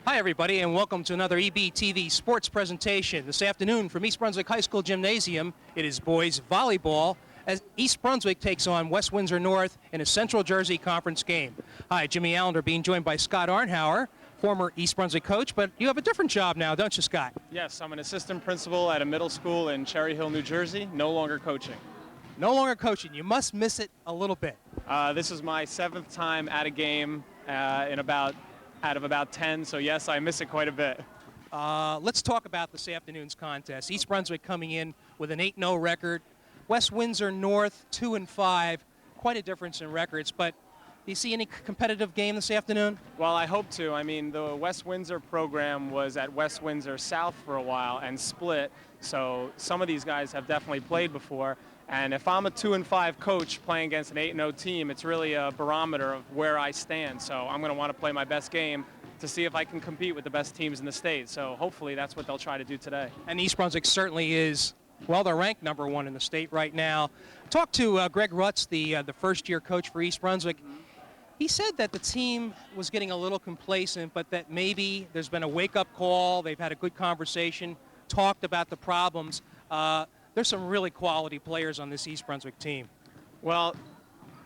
Hi, everybody, and welcome to another EBTV sports presentation. This afternoon from East Brunswick High School Gymnasium, it is boys volleyball as East Brunswick takes on West Windsor North in a Central Jersey Conference game. Hi, Jimmy Allinder being joined by Scott Arnauer, former East Brunswick coach, but you have a different job now, don't you, Scott? Yes, I'm an assistant principal at a middle school in Cherry Hill, New Jersey, no longer coaching. No longer coaching. You must miss it a little bit. This is my 7th time at a game out of about 10, so yes, I miss it quite a bit. Let's talk about this afternoon's contest. East Brunswick coming in with an 8-0 record. West Windsor North 2-5. Quite a difference in records, but do you see any competitive game this afternoon? Well, I hope to. I mean, the West Windsor program was at West Windsor South for a while and split, so some of these guys have definitely played before. And if I'm a 2-5 coach playing against an 8-0 team, it's really a barometer of where I stand. So I'm going to want to play my best game to see if I can compete with the best teams in the state. So hopefully that's what they'll try to do today. And East Brunswick certainly is, well, they're ranked #1 in the state right now. Talk to Greg Rutz, the first-year coach for East Brunswick. He said that the team was getting a little complacent, but that maybe there's been a wake-up call. They've had a good conversation, talked about the problems. There's some really quality players on this East Brunswick team. Well,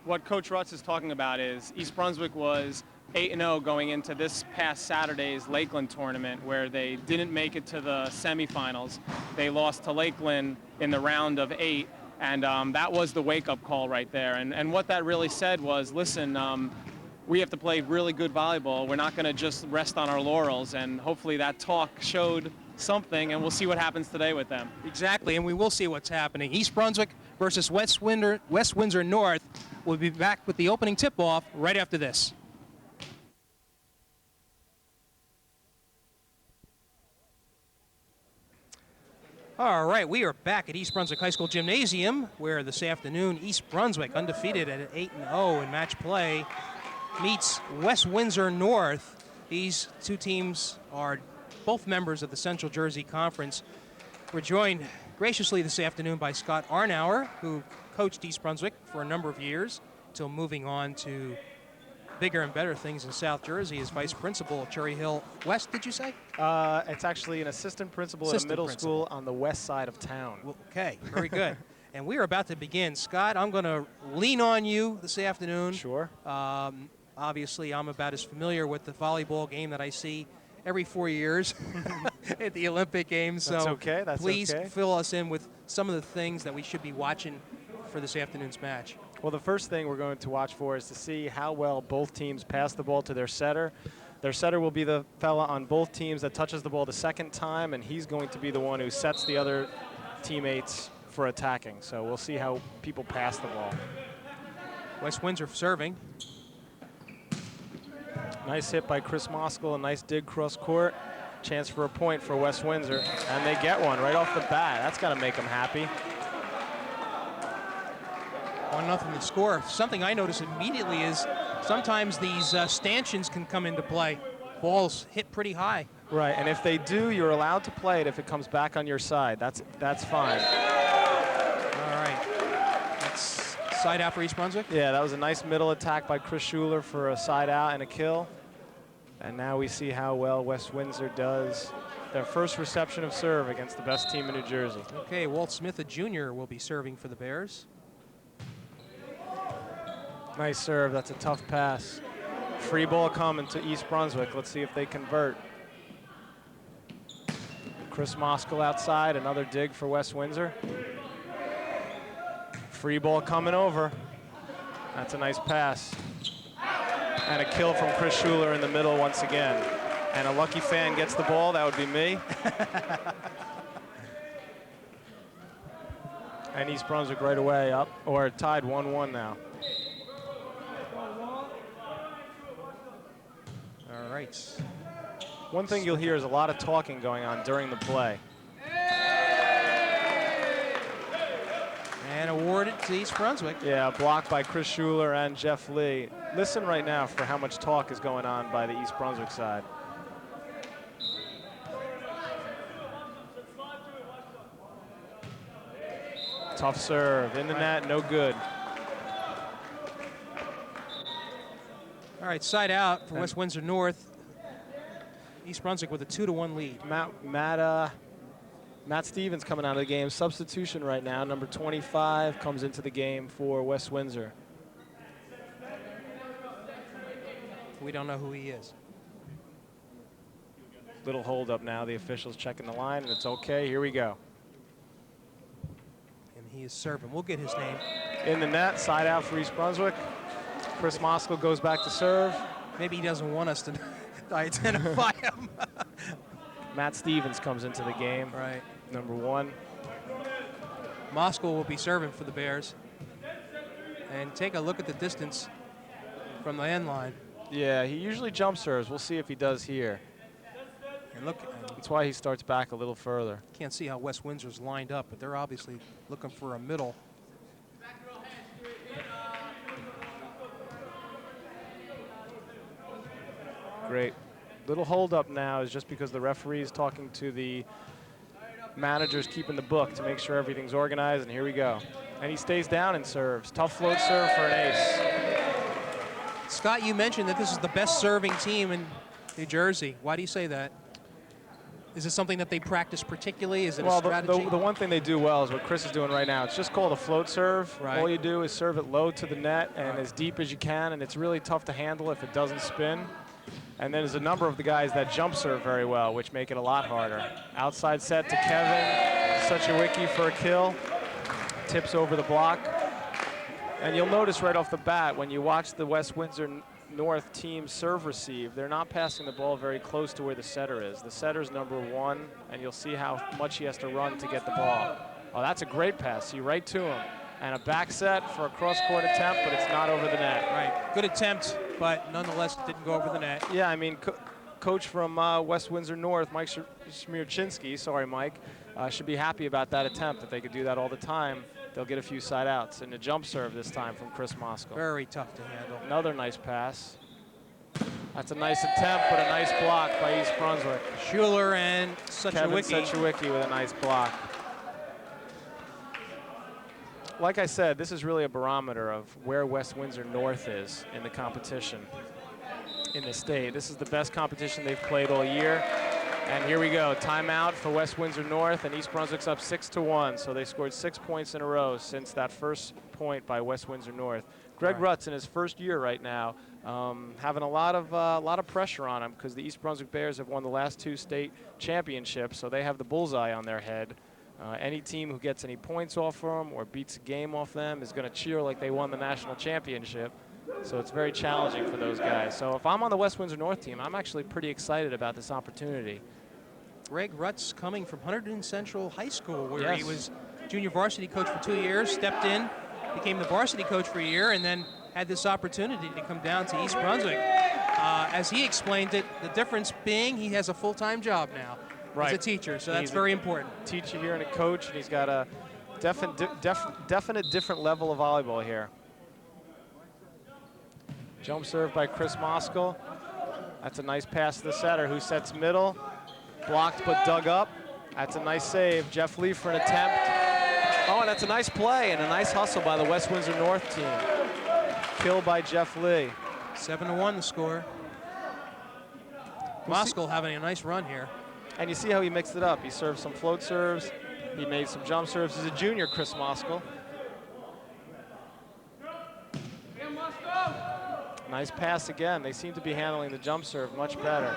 what Coach Rutz is talking about is East Brunswick was 8-0 going into this past Saturday's Lakeland tournament, where they didn't make it to the semifinals. They lost to Lakeland in the round of 8, and that was the wake-up call right there. And what that really said was, listen, we have to play really good volleyball. We're not going to just rest on our laurels, and hopefully that talk showed something, and we'll see what happens today with them. Exactly, and we will see what's happening. East Brunswick versus West Windsor North. We'll be back with the opening tip-off right after this. All right, we are back at East Brunswick High School Gymnasium, where this afternoon East Brunswick, undefeated at 8-0 in match play, meets West Windsor North. These two teams are both members of the Central Jersey Conference. We're joined graciously this afternoon by Scott Arnauer, who coached East Brunswick for a number of years until moving on to bigger and better things in South Jersey as vice principal at Cherry Hill West, did you say? It's actually an assistant principal at a middle school on the west side of town. Well, okay, very good. And we are about to begin. Scott, I'm going to lean on you this afternoon. Sure. Obviously, I'm about as familiar with the volleyball game that I see every 4 years at the Olympic Games. That's so okay. please fill us in with some of the things that we should be watching for this afternoon's match. Well, the first thing we're going to watch for is to see how well both teams pass the ball to their setter. Their setter will be the fella on both teams that touches the ball the second time, and he's going to be the one who sets the other teammates for attacking. So we'll see how people pass the ball. West Windsor serving. Nice hit by Chris Moskal, a nice dig cross court. Chance for a point for West Windsor, and they get one right off the bat. That's got to make them happy. 1-0 the score. Something I notice immediately is sometimes these stanchions can come into play. Balls hit pretty high. Right, and if they do, you're allowed to play it if it comes back on your side. That's fine. All right. That's side out for East Brunswick? Yeah, that was a nice middle attack by Chris Schuler for a side out and a kill. And now we see how well West Windsor does their first reception of serve against the best team in New Jersey. Okay, Walt Smith, a junior, will be serving for the Bears. Nice serve. That's a tough pass. Free ball coming to East Brunswick. Let's see if they convert. Chris Moskal outside. Another dig for West Windsor. Free ball coming over. That's a nice pass. And a kill from Chris Schuler in the middle once again. And a lucky fan gets the ball. That would be me. And East Brunswick right away up, or tied 1-1 now. All right. One thing you'll hear is a lot of talking going on during the play. And awarded to East Brunswick. Yeah, blocked by Chris Schuler and Jeff Lee. Listen right now for how much talk is going on by the East Brunswick side. Tough serve, in the net, no good. All right, side out for West Windsor North. East Brunswick with a 2-1 lead. Matt Stevens coming out of the game. Substitution right now. Number 25 comes into the game for West Windsor. We don't know who he is. Little hold up now. The officials checking the line, and it's okay. Here we go. And he is serving. We'll get his name. In the net, side out for East Brunswick. Chris Moskal goes back to serve. Maybe he doesn't want us to identify him. Matt Stevens comes into the game. Right. Number 1. Moskal will be serving for the Bears. And take a look at the distance from the end line. Yeah, he usually jump serves. We'll see if he does here. And look, that's why he starts back a little further. Can't see how West Windsor's lined up, but they're obviously looking for a middle. Great. Little hold up now is just because the referee is talking to the managers keeping the book to make sure everything's organized, and here we go. And he stays down and serves. Tough float serve for an ace. Scott, you mentioned that this is the best serving team in New Jersey. Why do you say that? Is it something that they practice particularly? Is it a strategy? The one thing they do well is what Chris is doing right now. It's just called a float serve. Right. All you do is serve it low to the net and as deep as you can, and it's really tough to handle if it doesn't spin. And there's a number of the guys that jump serve very well, which make it a lot harder. Outside set to Kevin. Such a wiki for a kill. Tips over the block. And you'll notice right off the bat, when you watch the West Windsor North team serve receive, they're not passing the ball very close to where the setter is. The setter's number 1, and you'll see how much he has to run to get the ball. Oh, that's a great pass. See right to him. And a back set for a cross-court attempt, but it's not over the net. Right. Good attempt, but nonetheless it didn't go over the net. Yeah, I mean, coach from West Windsor North, Mike Smirchinski, sorry, Mike, should be happy about that attempt. If they could do that all the time, they'll get a few side outs. And a jump serve this time from Chris Moskal. Very tough to handle. Another nice pass. That's a nice attempt, but a nice block by East Brunswick. Schuler and Kevin Suchawicki. Suchawicki with a nice block. Like I said, this is really a barometer of where West Windsor North is in the competition in the state. This is the best competition they've played all year. And here we go, timeout for West Windsor North, and East Brunswick's up 6-1. So they scored 6 points in a row since that first point by West Windsor North. Greg Rutz in his first year right now, having a lot of pressure on him because the East Brunswick Bears have won the last 2 state championships, so they have the bullseye on their head. Any team who gets any points off them or beats a game off them is going to cheer like they won the national championship. So it's very challenging for those guys. So if I'm on the West Windsor North team, I'm actually pretty excited about this opportunity. Greg Rutz coming from Hunterdon Central High School, where Yes. he was junior varsity coach for 2 years, stepped in, became the varsity coach for a year, and then had this opportunity to come down to East Brunswick. As he explained it, the difference being he has a full-time job now as a teacher, so that's very important. Teacher here and a coach, and he's got a definite different level of volleyball here. Jump serve by Chris Moskal. That's a nice pass to the setter, who sets middle. Blocked but dug up. That's a nice save. Jeff Lee for an attempt. Oh, and that's a nice play and a nice hustle by the West Windsor North team. Kill by Jeff Lee. 7-1 the score. Moskal having a nice run here. And you see how he mixed it up. He served some float serves. He made some jump serves. He's a junior, Chris Moskal. Nice pass again. They seem to be handling the jump serve much better.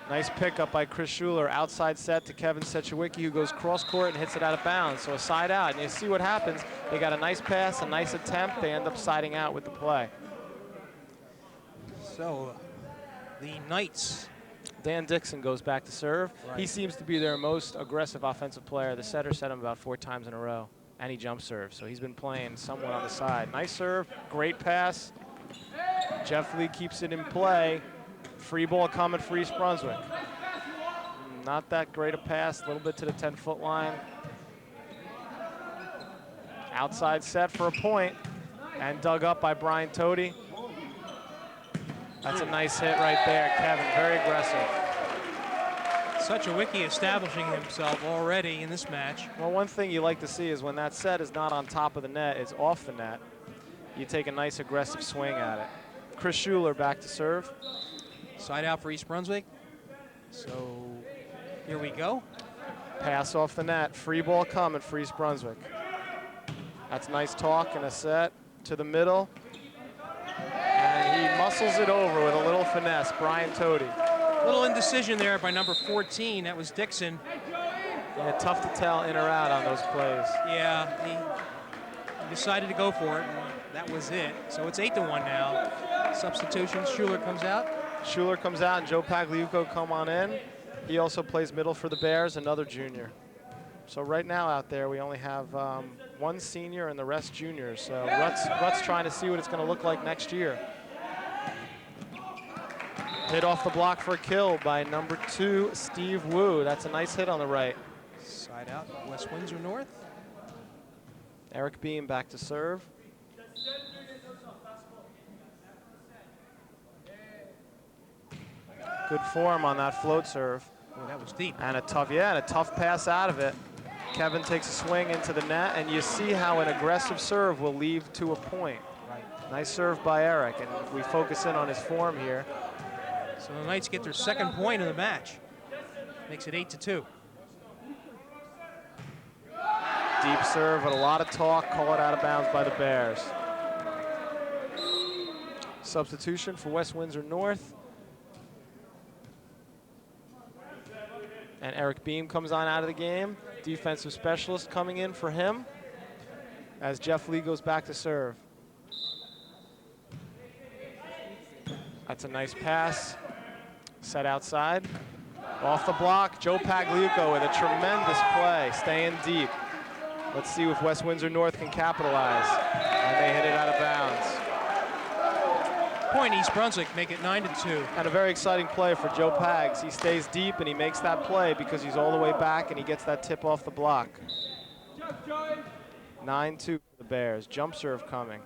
Nice pickup by Chris Schuler. Outside set to Kevin Suchawicki, who goes cross court and hits it out of bounds. So a side out. And you see what happens. They got a nice pass, a nice attempt. They end up siding out with the play. So the Knights. Dan Dixon goes back to serve. Right. He seems to be their most aggressive offensive player. The setter set him about 4 times in a row, and he jump serves. So he's been playing somewhat on the side. Nice serve, great pass. Jeff Lee keeps it in play. Free ball coming for East Brunswick. Not that great a pass, a little bit to the 10-foot line. Outside set for a point, and dug up by Brian Toady. That's a nice hit right there, Kevin, very aggressive. Suchawicki establishing himself already in this match. Well, one thing you like to see is when that set is not on top of the net, it's off the net, you take a nice aggressive swing at it. Chris Schuler back to serve. Side out for East Brunswick. So here we go. Pass off the net. Free ball coming for East Brunswick. That's nice talk and a set to the middle. And he muscles it over with a little finesse, Brian Toady. Little indecision there by number 14. That was Dixon. Yeah, tough to tell in or out on those plays. Yeah, he decided to go for it, and that was it. So it's 8-1 now. Substitutions, Schuler comes out. Schuler comes out and Joe Pagliuco come on in. He also plays middle for the Bears, another junior. So right now out there, we only have one senior and the rest juniors. So Rutt's trying to see what it's going to look like next year. Hit off the block for a kill by number 2, Steve Wu. That's a nice hit on the right. Side out, West Windsor North. Eric Beam back to serve. Good form on that float serve. Oh, that was deep. And a tough pass out of it. Kevin takes a swing into the net, and you see how an aggressive serve will lead to a point. Right. Nice serve by Eric, and we focus in on his form here. So the Knights get their second point of the match. Makes it 8-2. Deep serve with a lot of talk, call it out of bounds by the Bears. Substitution for West Windsor North. And Eric Beam comes on out of the game. Defensive specialist coming in for him as Jeff Lee goes back to serve. That's a nice pass. Set outside. Off the block, Joe Pagliuco with a tremendous play, staying deep. Let's see if West Windsor North can capitalize. And they hit it out of bounds. Point East Brunswick, make it 9-2. And a very exciting play for Joe Pags. He stays deep and he makes that play because he's all the way back and he gets that tip off the block. 9-2 for the Bears. Jump serve coming.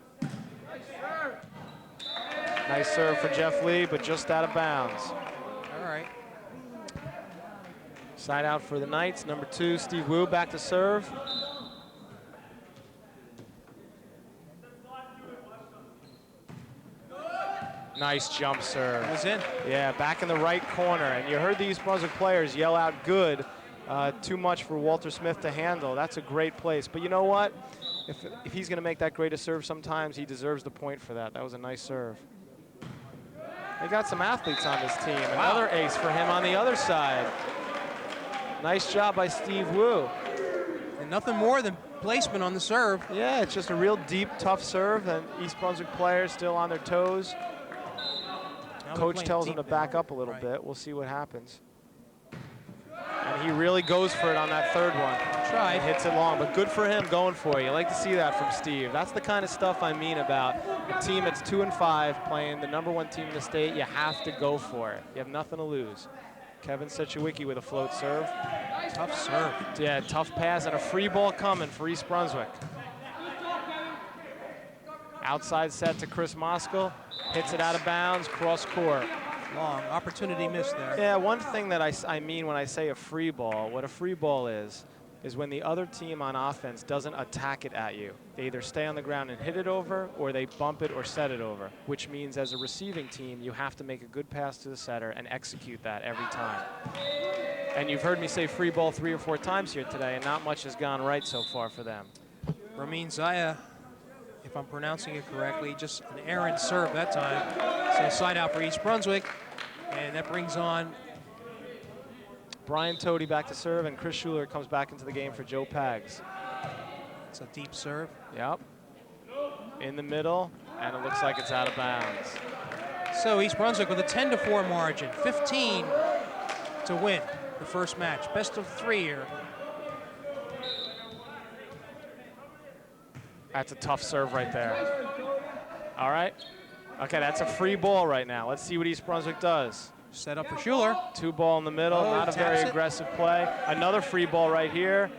Nice serve for Jeff Lee, but just out of bounds. All right. Side out for the Knights. Number 2, Steve Wu back to serve. Nice jump serve. It was in. Yeah, back in the right corner. And you heard the East Brunswick players yell out good. Too much for Walter Smith to handle. That's a great place. But you know what? If he's going to make that great a serve sometimes, he deserves the point for that. That was a nice serve. They got some athletes on this team. Another ace for him on the other side. Nice job by Steve Wu. And nothing more than placement on the serve. Yeah, it's just a real deep, tough serve, and East Brunswick players still on their toes. Now Coach tells him to back up a little bit. We'll see what happens. And he really goes for it on that third one. Tried. And hits it long, but good for him going for it. You like to see that from Steve. That's the kind of stuff I mean about a team that's 2-5 playing the #1 team in the state. You have to go for it. You have nothing to lose. Kevin Sechewicki with a float serve. Tough serve. Yeah, tough pass and a free ball coming for East Brunswick. Outside set to Chris Moskal. Hits it out of bounds, cross court. Long opportunity missed there. Yeah, one thing that I mean when I say a free ball, what a free ball is when the other team on offense doesn't attack it at you. They either stay on the ground and hit it over, or they bump it or set it over, which means as a receiving team, you have to make a good pass to the setter and execute that every time. And you've heard me say free ball 3 or 4 times here today, and not much has gone right so far for them. Ramin Zaya, if I'm pronouncing it correctly, just an errant serve that time. So side out for East Brunswick, and that brings on Brian Toady back to serve, and Chris Schuler comes back into the game for Joe Pags. it's a deep serve. Yep. In the middle, and it looks like it's out of bounds. So East Brunswick with a 10-4 margin, 15 to win the first match. Best of 3 here. That's a tough serve right there. All right. Okay, that's a free ball right now. Let's see what East Brunswick does. Set up for Schuler. 2 ball in the middle, Oh, not a very taps it. aggressive play. Another free ball right here.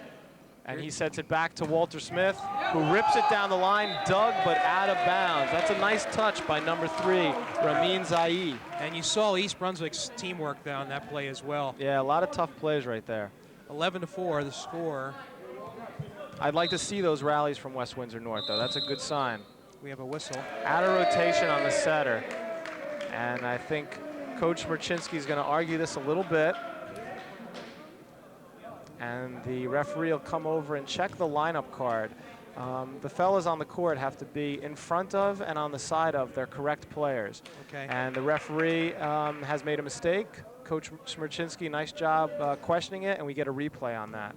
And he sets it back to Walter Smith, who rips it down the line, dug, but out of bounds. That's a nice touch by number 3, Ramin Zai. And you saw East Brunswick's teamwork down that play as well. Yeah, a lot of tough plays right there. 11-4, the score. I'd like to see those rallies from West Windsor North, though. That's a good sign. We have a whistle. Out of rotation on the setter. And I think Coach Merchinski is going to argue this a little bit. And the referee will come over and check the lineup card. The fellas on the court have to be in front of and on the side of their correct players. Okay. And the referee has made a mistake. Coach Merchinski, nice job questioning it, and we get a replay on that.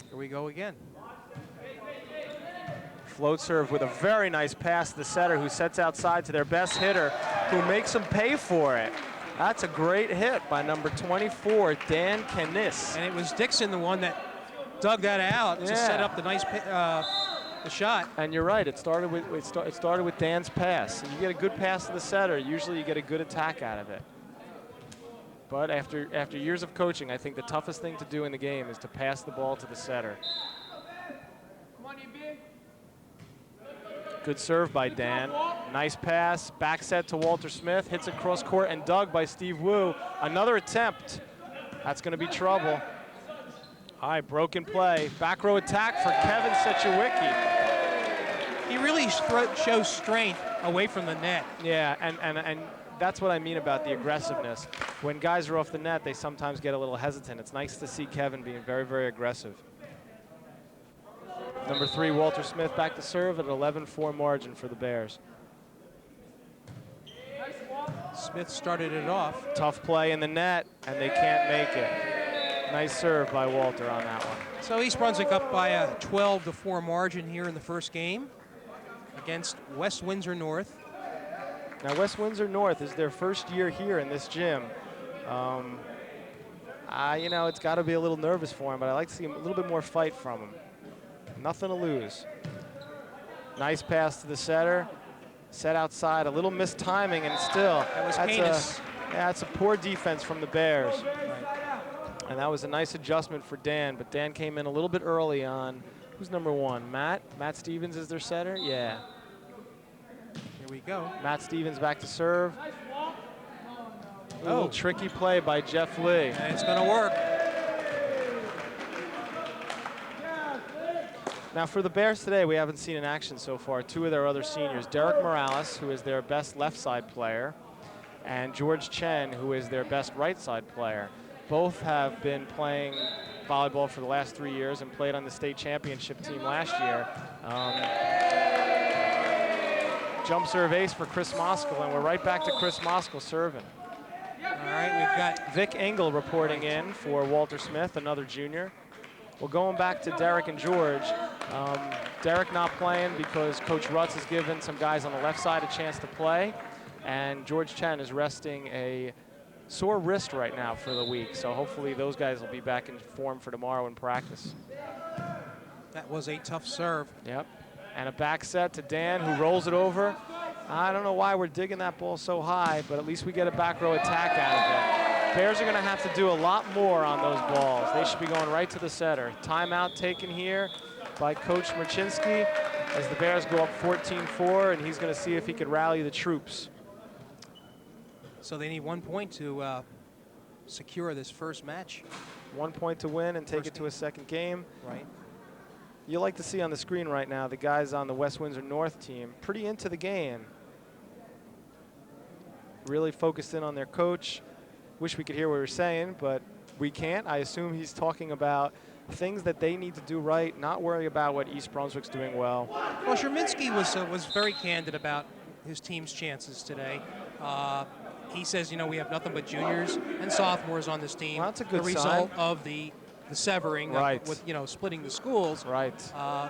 Here we go again. Float serve with a very nice pass to the setter, who sets outside to their best hitter, who makes them pay for it. That's a great hit by number 24, Dan Canis. And it was Dixon, the one that dug that out to set up the nice the shot. And you're right. It started with Dan's pass. You get a good pass to the setter, usually you get a good attack out of it. But after years of coaching, I think the toughest thing to do in the game is to pass the ball to the setter. Good serve by Dan. Nice pass. Back set to Walter Smith. Hits it cross court and dug by Steve Wu. Another attempt. That's going to be trouble. All right, broken play. Back row attack for Kevin Sechewicki. He really shows strength away from the net. Yeah, and that's what I mean about the aggressiveness. When guys are off the net, they sometimes get a little hesitant. It's nice to see Kevin being very, very aggressive. Number 3, Walter Smith back to serve at an 11-4 margin for the Bears. Smith started it off. Tough play in the net, and they can't make it. Nice serve by Walter on that one. So East Brunswick up by a 12-4 margin here in the first game against West Windsor North. Now, West Windsor North is their first year here in this gym. You know, it's got to be a little nervous for him, but I like to see a little bit more fight from him. Nothing to lose. Nice pass to the setter. Set outside, a little missed timing, and still, that's a poor defense from the Bears. Right. And that was a nice adjustment for Dan, but Dan came in a little bit early on. Who's number 1? Matt? Matt Stevens is their setter? Yeah. Here we go. Matt Stevens back to serve. A little tricky play by Jeff Lee. And it's going to work. Now for the Bears today, we haven't seen in action so far 2 of their other seniors, Derek Morales, who is their best left side player, and George Chen, who is their best right side player. Both have been playing volleyball for the last 3 years and played on the state championship team last year. Jump serve ace for Chris Moskal, and we're right back to Chris Moskal serving. All right, we've got Vic Engel reporting in for Walter Smith, another junior. Well, going back to Derek and George, Derek not playing because Coach Rutz has given some guys on the left side a chance to play, and George Chen is resting a sore wrist right now for the week, so hopefully those guys will be back in form for tomorrow in practice. that was a tough serve. Yep, and a back set to Dan, who rolls it over. I don't know why we're digging that ball so high, but at least we get a back row attack out of it. Bears are going to have to do a lot more on those balls. They should be going right to the setter. Timeout taken here by Coach Merchinski as the Bears go up 14-4, and he's going to see if he could rally the troops. So they need 1 point to secure this first match. 1 point to win and take it to a second game. Right. You like to see on the screen right now the guys on the West Windsor North team pretty into the game. Really focused in on their coach. Wish we could hear what we were saying, but we can't. I assume he's talking about things that they need to do right, not worry about what East Brunswick's doing well. Well, Sherminsky was very candid about his team's chances today. He says, you know, we have nothing but juniors and sophomores on this team. Well, that's a good the result of the severing, right, with, you know, splitting the schools. Right.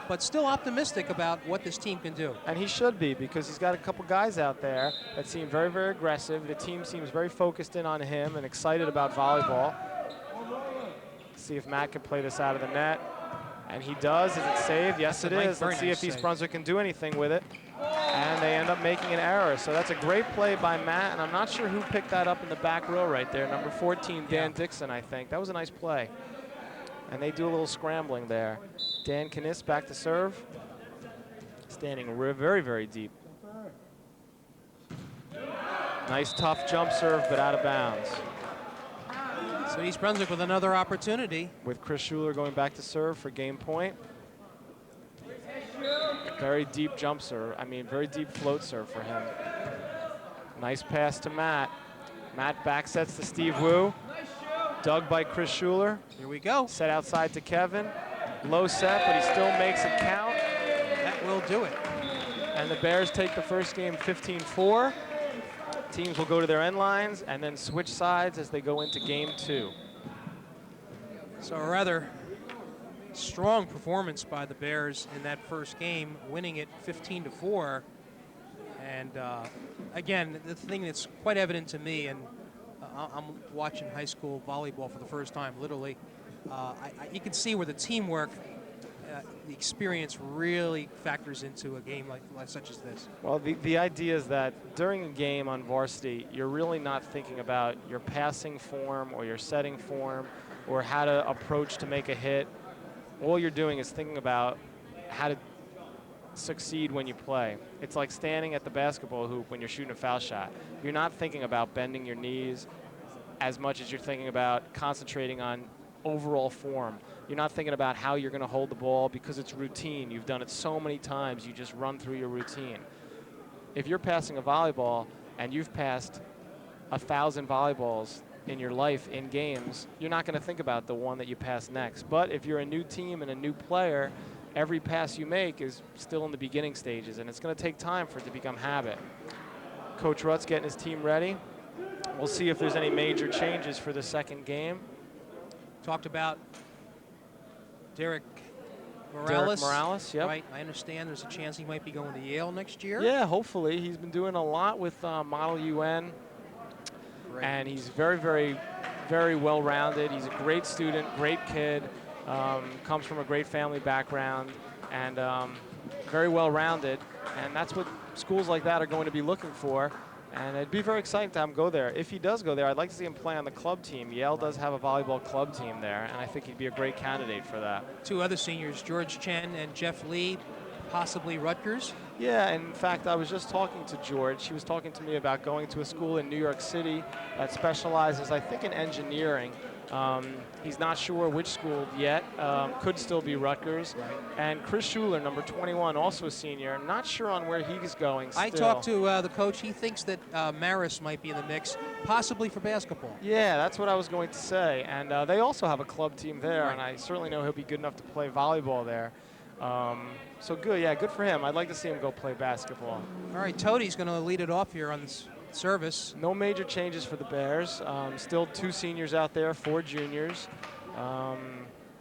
But still optimistic about what this team can do. And he should be, because he's got a couple guys out there that seem very, very aggressive. The team seems very focused in on him and excited about volleyball. See if Matt can play this out of the net. And he does. Is it saved? Yes, it is. Let's see if East Brunswick can do anything with it. And they end up making an error. So that's a great play by Matt, and I'm not sure who picked that up in the back row right there. Number 14, Dan Dixon, I think. That was a nice play. And they do a little scrambling there. Dan Canis back to serve. Standing very, very deep. Nice tough jump serve, but out of bounds. So East Brunswick with another opportunity. With Chris Schuler going back to serve for game point. Very deep jump serve. I mean, very deep float serve for him. Nice pass to Matt. Matt back sets to Steve Wu. Dug by Chris Schuler. Here we go. Set outside to Kevin. Low set, but he still makes it count. That will do it. And the Bears take the first game 15-4. Teams will go to their end lines and then switch sides as they go into game 2. So a rather strong performance by the Bears in that first game, winning it 15-4. And again, the thing that's quite evident to me, and I'm watching high school volleyball for the first time, literally, you can see where the teamwork, the experience really factors into a game like such as this. Well, the idea is that during a game on varsity, you're really not thinking about your passing form or your setting form or how to approach to make a hit. All you're doing is thinking about how to succeed when you play. It's like standing at the basketball hoop when you're shooting a foul shot. You're not thinking about bending your knees as much as you're thinking about concentrating on overall form. You're not thinking about how you're going to hold the ball because it's routine. You've done it so many times, you just run through your routine. If you're passing a volleyball and you've passed 1,000 volleyballs in your life in games, you're not going to think about the one that you pass next. But if you're a new team and a new player, every pass you make is still in the beginning stages, and it's going to take time for it to become habit. Coach Rutt's getting his team ready. We'll see if there's any major changes for the second game. Talked about Derek Morales. Derek Morales, yep. Right, I understand there's a chance he might be going to Yale next year. Yeah, hopefully. He's been doing a lot with Model UN. Great. And he's very, very, very well-rounded. He's a great student, great kid, comes from a great family background, and very well-rounded. And that's what schools like that are going to be looking for. And it'd be very exciting to have him go there. If he does go there, I'd like to see him play on the club team. Yale does have a volleyball club team there, and I think he'd be a great candidate for that. 2 other seniors, George Chen and Jeff Lee, possibly Rutgers. Yeah, and in fact, I was just talking to George. He was talking to me about going to a school in New York City that specializes, I think, in engineering. He's not sure which school yet. Could still be Rutgers. Right. And Chris Schuler, number 21, also a senior. Not sure on where he's going still. I talked to the coach. He thinks that Maris might be in the mix, possibly for basketball. Yeah, that's what I was going to say. And they also have a club team there, Right. and I certainly know he'll be good enough to play volleyball there. So good, yeah, good for him. I'd like to see him go play basketball. All right, Tody's going to lead it off here on this service. No major changes for the Bears. Still 2 seniors out there, 4 juniors.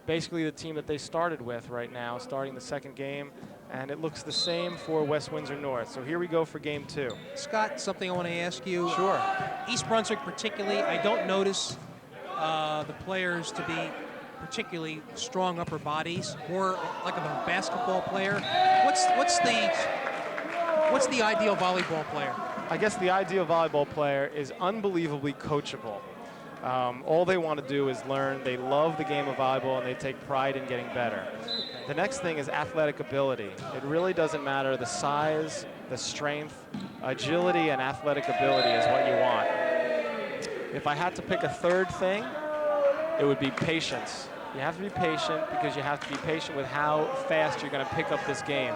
Basically the team that they started with right now, starting the second game. And it looks the same for West Windsor North. So here we go for game 2. Scott, something I want to ask you. Sure. East Brunswick particularly, I don't notice the players to be particularly strong upper bodies, more like of a basketball player. What's the ideal volleyball player? I guess the ideal volleyball player is unbelievably coachable. All they want to do is learn. They love the game of volleyball, and they take pride in getting better. The next thing is athletic ability. It really doesn't matter the size, the strength, agility, and athletic ability is what you want. If I had to pick a third thing, it would be patience. You have to be patient because you have to be patient with how fast you're going to pick up this game.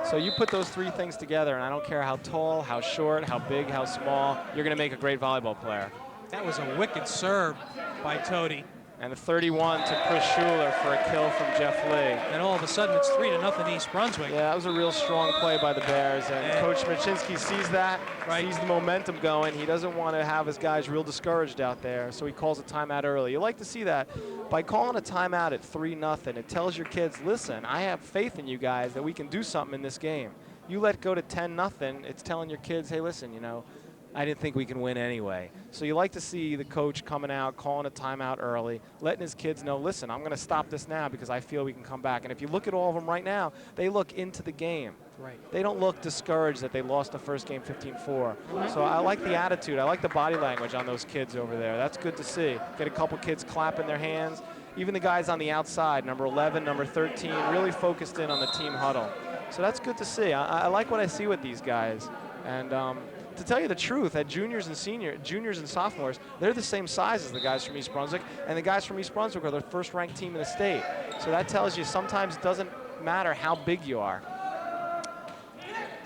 So you put those 3 things together, and I don't care how tall, how short, how big, how small, you're going to make a great volleyball player. That was a wicked serve by Tody. And the 31 to Chris Schuler for a kill from Jeff Lee. And all of a sudden, it's 3-0 East Brunswick. Yeah, that was a real strong play by the Bears. And Coach Machinsky sees that, sees the momentum going. He doesn't want to have his guys real discouraged out there, so he calls a timeout early. You like to see that. By calling a timeout at 3-0, it tells your kids, listen, I have faith in you guys that we can do something in this game. You let go to 10-0, it's telling your kids, hey, listen, you know, I didn't think we can win anyway. So you like to see the coach coming out, calling a timeout early, letting his kids know, listen, I'm going to stop this now because I feel we can come back. And if you look at all of them right now, they look into the game. Right. They don't look discouraged that they lost the first game 15-4. So I like the attitude. I like the body language on those kids over there. That's good to see. Get a couple kids clapping their hands. Even the guys on the outside, number 11, number 13, really focused in on the team huddle. So that's good to see. I like what I see with these guys. And to tell you the truth, at juniors and sophomores, they're the same size as the guys from East Brunswick, and the guys from East Brunswick are the first-ranked team in the state. So that tells you sometimes it doesn't matter how big you are.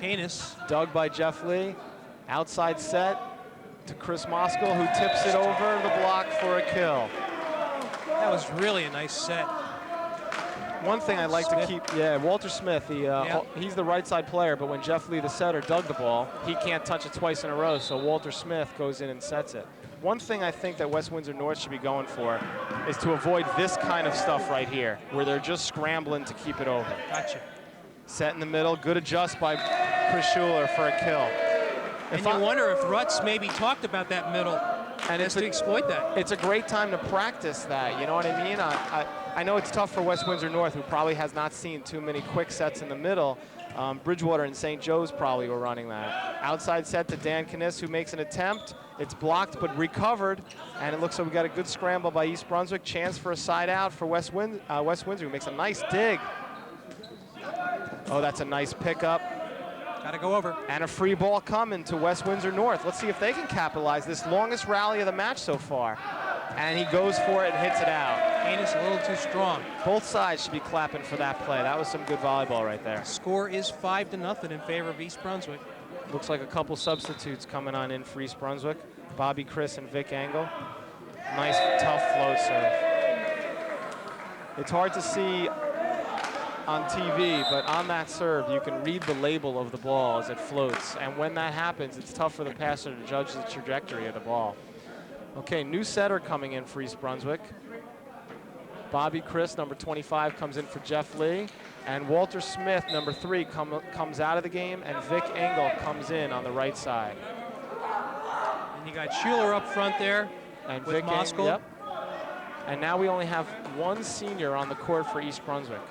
Canis. Dug by Jeff Lee, outside set, to Chris Moskal, who tips it over the block for a kill. That was really a nice set. One thing I'd like to keep, Walter Smith, he's the right side player, but when Jeff Lee, the setter, dug the ball, he can't touch it twice in a row, so Walter Smith goes in and sets it. One thing I think that West Windsor North should be going for is to avoid this kind of stuff right here, where they're just scrambling to keep it over. Gotcha. Set in the middle, good adjust by Chris Schuler for a kill. And you wonder if Rutz maybe talked about that middle and to exploit that. It's a great time to practice that, you know what I mean? I know it's tough for West Windsor North, who probably has not seen too many quick sets in the middle. Bridgewater and St. Joe's probably were running that. Outside set to Dan Kniss, who makes an attempt. It's blocked but recovered, and it looks like we got a good scramble by East Brunswick. Chance for a side out for West Windsor, who makes a nice dig. Oh, that's a nice pickup. Got to go over. And a free ball coming to West Windsor North. Let's see if they can capitalize this longest rally of the match so far. And he goes for it and hits it out. Anus a little too strong. Both sides should be clapping for that play. That was some good volleyball right there. Score is 5-0 in favor of East Brunswick. Looks like a couple substitutes coming on in for East Brunswick. Bobby Chris and Vic Engel. Nice, tough float serve. It's hard to see on TV, but on that serve, you can read the label of the ball as it floats. And when that happens, it's tough for the passer to judge the trajectory of the ball. Okay, new setter coming in for East Brunswick. Bobby Chris, number 25, comes in for Jeff Lee. And Walter Smith, number 3, comes out of the game. And Vic Engel comes in on the right side. And you got Schuler up front there and with Vic Moskal. Yep. And now we only have one senior on the court for East Brunswick,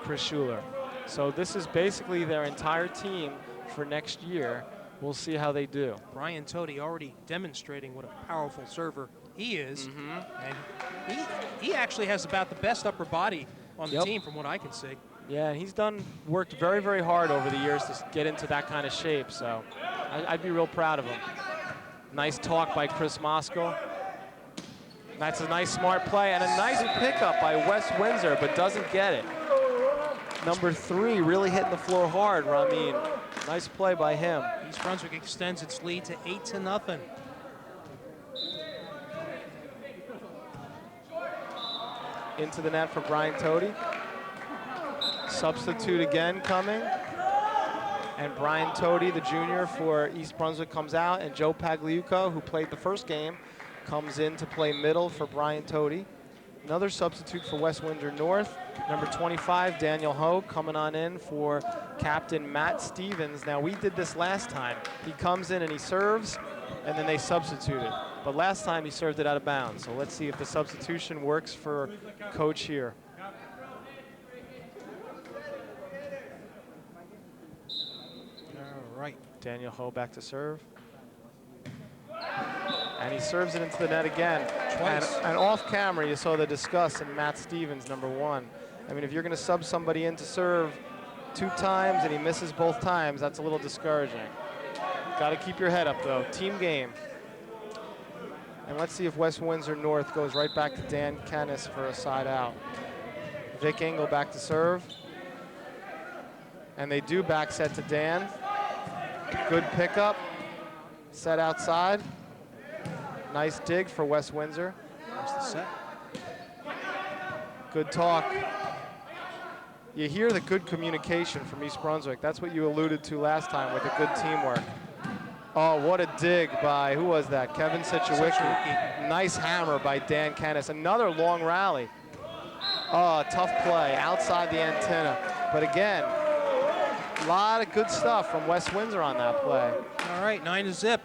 Chris Schuler. So this is basically their entire team for next year. We'll see how they do. Brian Toady already demonstrating what a powerful server he is. And he actually has about the best upper body on the team from what I can see. Yeah, and he's worked very, very hard over the years to get into that kind of shape, so I'd be real proud of him. Nice talk by Chris Moskal. That's a nice, smart play, and a nice pickup by West Windsor, but doesn't get it. Number 3 really hitting the floor hard, Ramin. Nice play by him. East Brunswick extends its lead to 8-0. Into the net for Brian Toady. Substitute again coming. And Brian Toady, the junior for East Brunswick, comes out. And Joe Pagliuca, who played the first game, comes in to play middle for Brian Toady. Another substitute for West Windsor North. Number 25, Daniel Ho, coming on in for captain Matt Stevens. Now, we did this last time. He comes in and he serves, and then they substituted. But last time he served it out of bounds. So let's see if the substitution works for coach here. All right. Daniel Ho back to serve. And he serves it into the net again. Twice. And off camera, you saw the disgust in Matt Stevens, number 1. I mean, if you're going to sub somebody in to serve 2 times and he misses both times, that's a little discouraging. Got to keep your head up, though. Team game. And let's see if West Windsor North goes right back to Dan Kniss for a side out. Vic Engel back to serve. And they do back set to Dan. Good pickup. Set outside. Nice dig for West Windsor. There's the set. Good talk. You hear the good communication from East Brunswick. That's what you alluded to last time with the good teamwork. Oh, what a dig by, who was that? Kevin Sichowicki. Nice hammer by Dan Kniss. Another long rally. Oh, tough play outside the antenna. But again, a lot of good stuff from West Windsor on that play. All right, 9-0.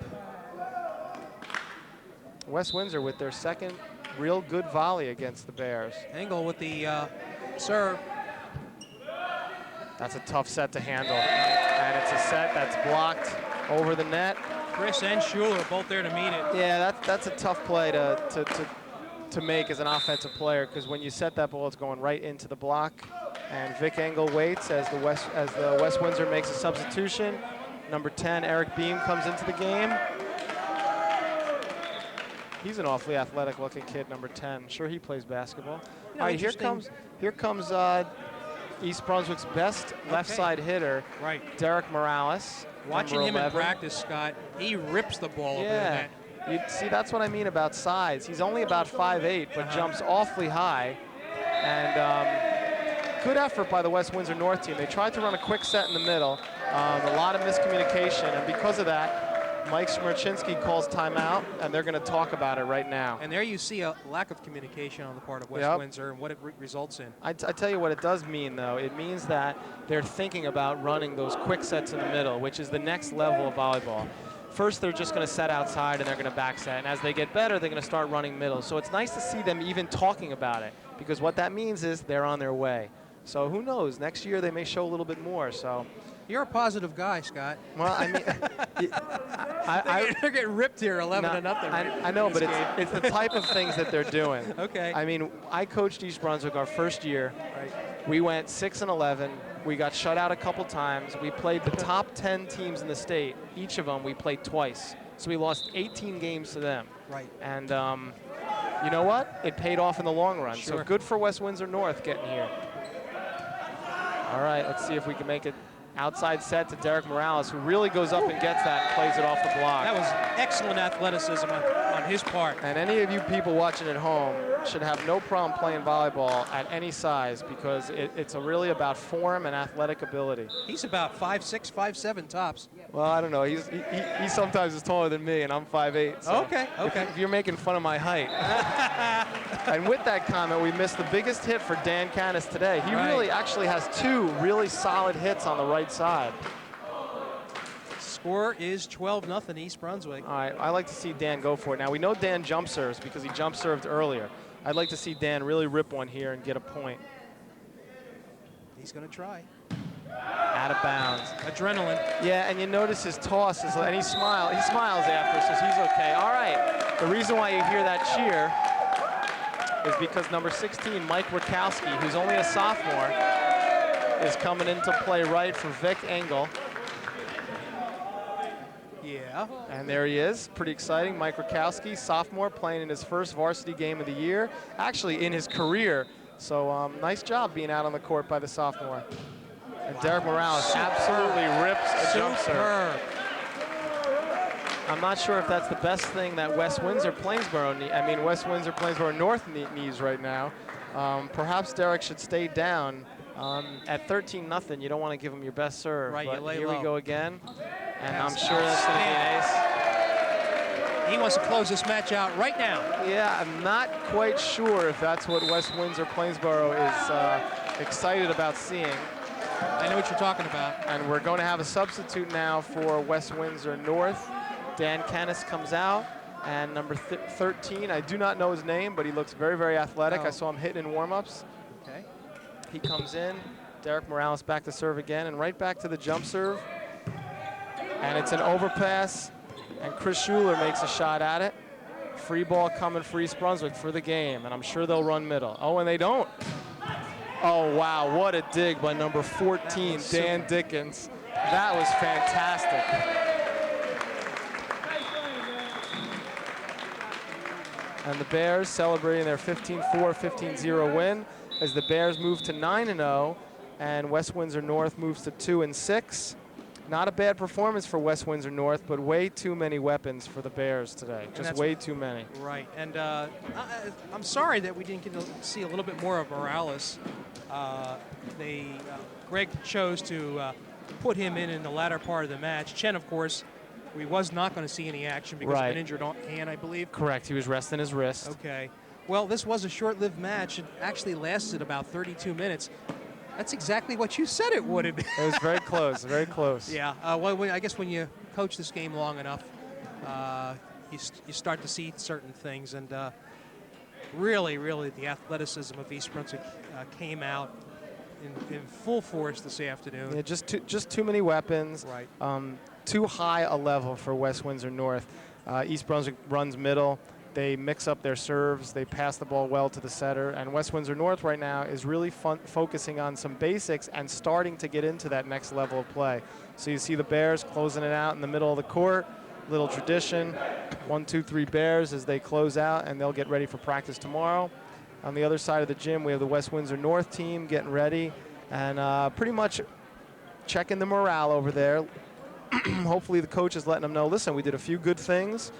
West Windsor with their second real good volley against the Bears. Engel with the serve. That's a tough set to handle. And it's a set that's blocked over the net. Chris and Schuler both there to meet it. Yeah, that's a tough play to make as an offensive player, because when you set that ball, it's going right into the block. And Vic Engel waits as the West Windsor makes a substitution. Number 10, Eric Beam, comes into the game. He's an awfully athletic-looking kid, number 10. Sure, he plays basketball. You know, all right, here comes East Brunswick's best left side hitter, right. Derek Morales. Watching him in 11. practice, Scott, he rips the ball. Yeah. You see, that's what I mean about size. He's only about 5'8", but jumps awfully high. And good effort by the West Windsor North team. They tried to run a quick set in the middle. A lot of miscommunication, and because of that, Mike Smirchinski calls timeout, and they're going to talk about it right now. And there you see a lack of communication on the part of West Windsor and what it results in. I tell you what it does mean, though. It means that they're thinking about running those quick sets in the middle, which is the next level of volleyball. First, they're just going to set outside, and they're going to back set. And as they get better, they're going to start running middle. So it's nice to see them even talking about it, because what that means is they're on their way. So who knows? Next year, they may show a little bit more. So. You're a positive guy, Scott. Well, I mean, they're getting ripped here 11-0. I know, but it's the type of things that they're doing. Okay. I mean, I coached East Brunswick our first year. Right. We went 6-11. We got shut out a couple times. We played the top 10 teams in the state. Each of them we played twice. So we lost 18 games to them. Right. And you know what? It paid off in the long run. Sure. So good for West Windsor North getting here. All right, let's see if we can make it. Outside set to Derek Morales, who really goes up and gets that and plays it off the block. That was excellent athleticism on his part. And any of you people watching at home should have no problem playing volleyball at any size, because it's really about form and athletic ability. He's about 5'6", 5'7" tops. Well, I don't know. He sometimes is taller than me, and I'm 5'8". So okay. If you're making fun of my height. And with that comment, we missed the biggest hit for Dan Canis today. He really actually has two really solid hits on the right side. Score is 12-0 East Brunswick. All right, I like to see Dan go for it. Now, we know Dan jump serves because he jump served earlier. I'd like to see Dan really rip one here and get a point. He's going to try. Out of bounds. Adrenaline. Yeah, and you notice his toss, and he smiles after, says he's okay. All right, the reason why you hear that cheer is because number 16, Mike Rakowski, who's only a sophomore, is coming into play right for Vic Engel. Yeah. And there he is, pretty exciting. Mike Rakowski, sophomore, playing in his first varsity game of the year, actually in his career. So nice job being out on the court by the sophomore. And Derek Morales absolutely rips a jump serve. I'm not sure if that's the best thing that West Windsor North needs right now. Perhaps Derek should stay down. At 13-0, you don't want to give him your best serve. Right, but you lay here low. we go again, and I'm sure that's going to be an ace. He wants to close this match out right now. Yeah, I'm not quite sure if that's what West Windsor Plainsboro is excited about seeing. I know what you're talking about. And we're going to have a substitute now for West Windsor North. Dan Canis comes out, and number 13, I do not know his name, but he looks very, very athletic. I saw him hitting in warm-ups. Okay. He comes in, Derek Morales back to serve again, and right back to the jump serve. And it's an overpass, and Chris Schuler makes a shot at it. Free ball coming for East Brunswick for the game, and I'm sure they'll run middle. Oh, and they don't. Oh, wow, what a dig by number 14, Dan Dickens. That was fantastic. And the Bears celebrating their 15-4, 15-0 win as the Bears move to 9-0, and West Windsor North moves to 2-6. Not a bad performance for West Windsor North, but way too many weapons for the Bears today. Just way too many. Right, and I'm sorry that we didn't get to see a little bit more of Morales. Greg chose to put him in the latter part of the match. Chen, of course, we was not going to see any action because of an injured hand, I believe. Correct, he was resting his wrist. Okay. Well, this was a short-lived match. It actually lasted about 32 minutes. That's exactly what you said it would have been. It was very close, very close. Yeah, well, I guess when you coach this game long enough, you start to see certain things. And really, the athleticism of East Brunswick came out in full force this afternoon. Yeah, just too many weapons. Right. Too high a level for West Windsor North. East Brunswick runs middle. They mix up their serves. They pass the ball well to the setter. And West Windsor North right now is really focusing on some basics and starting to get into that next level of play. So you see the Bears closing it out in the middle of the court. Little tradition. 1, 2, 3 Bears as they close out, and they'll get ready for practice tomorrow. On the other side of the gym, we have the West Windsor North team getting ready and pretty much checking the morale over there. hopefully the coach is letting them know, listen, we did a few good things.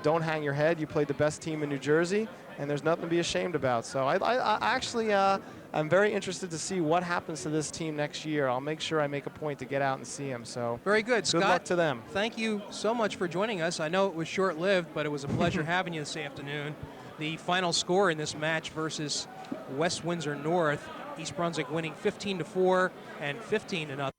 Don't hang your head. You played the best team in New Jersey, and there's nothing to be ashamed about. So I actually, I'm very interested to see what happens to this team next year. I'll make sure I make a point to get out and see them. So very good, Scott. Good luck to them. Thank you so much for joining us. I know it was short-lived, but it was a pleasure having you this afternoon. The final score in this match versus West Windsor North, East Brunswick winning 15-4 and 15-0.